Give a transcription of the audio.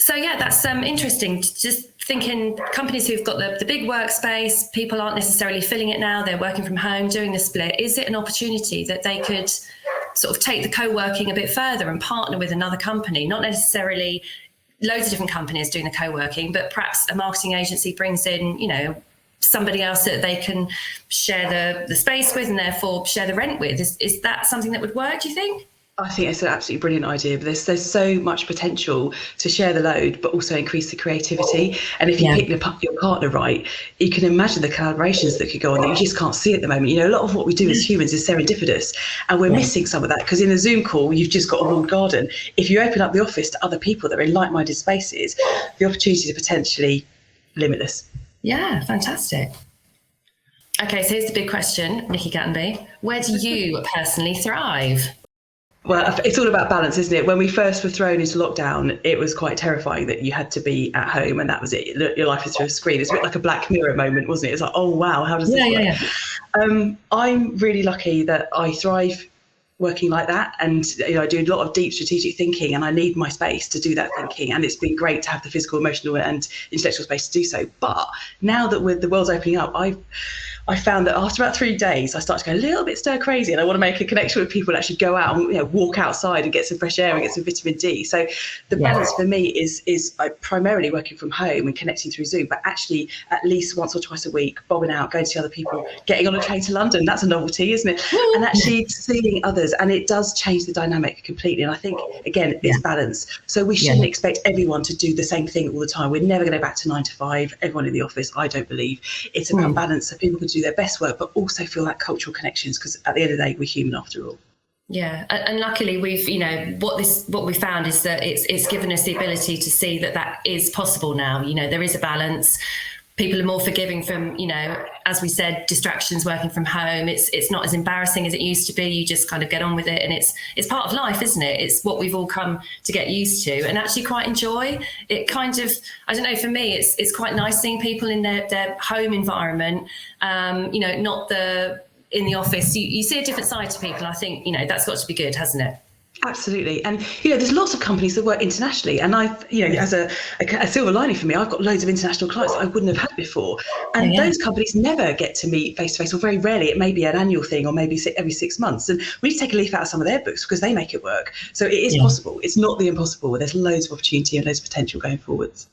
So yeah, that's interesting. Just thinking companies who've got the big workspace, people aren't necessarily filling it now, they're working from home, doing the split. Is it an opportunity that they could sort of take the co-working a bit further and partner with another company? Not necessarily loads of different companies doing the co-working, but perhaps a marketing agency brings in, somebody else that they can share the space with and therefore share the rent with. Is that something that would work, do you think? I think it's an absolutely brilliant idea. But there's so much potential to share the load, but also increase the creativity. And if you pick your partner right, you can imagine the collaborations that could go on that you just can't see at the moment. A lot of what we do as humans is serendipitous, and we're missing some of that because in a Zoom call, you've just got a walled garden. If you open up the office to other people that are in like-minded spaces, the opportunities are potentially limitless. Yeah, fantastic. Okay, so here's the big question, Nikki Gatenby. Where do you personally thrive? Well, it's all about balance, isn't it? When we first were thrown into lockdown, it was quite terrifying that you had to be at home and that was it. Your life is through a screen. It's a bit like a Black Mirror moment, wasn't it? It's like, oh, wow, how does this work? Yeah. I'm really lucky that I thrive working like that. And I do a lot of deep strategic thinking and I need my space to do that thinking. And it's been great to have the physical, emotional and intellectual space to do so. But now that the world's opening up, I found that after about 3 days, I started to go a little bit stir crazy and I want to make a connection with people and actually go out and walk outside and get some fresh air and get some vitamin D. So the balance for me is primarily working from home and connecting through Zoom, but actually at least once or twice a week, bobbing out, going to see other people, getting on a train to London. That's a novelty, isn't it? And actually seeing others. And it does change the dynamic completely. And I think, again, it's balance. So we shouldn't expect everyone to do the same thing all the time. We're never going to go back to 9 to 5, everyone in the office, I don't believe. It's about balance so people can do their best work, but also feel like cultural connections, because at the end of the day, we're human after all. Yeah, and luckily we've, what we found is that it's given us the ability to see that is possible now. There is a balance. People are more forgiving from, as we said, distractions, working from home. It's not as embarrassing as it used to be. You just kind of get on with it, and it's part of life, isn't it? It's what we've all come to get used to and actually quite enjoy. It kind of, I don't know, for me, it's quite nice seeing people in their home environment. Not in the office. You see a different side to people. I think that's got to be good, hasn't it? Absolutely. And, there's lots of companies that work internationally. And as a silver lining for me, I've got loads of international clients that I wouldn't have had before. And those companies never get to meet face to face, or very rarely. It may be an annual thing or maybe every 6 months. And we need to take a leaf out of some of their books because they make it work. So it is possible. It's not the impossible. There's loads of opportunity and loads of potential going forwards.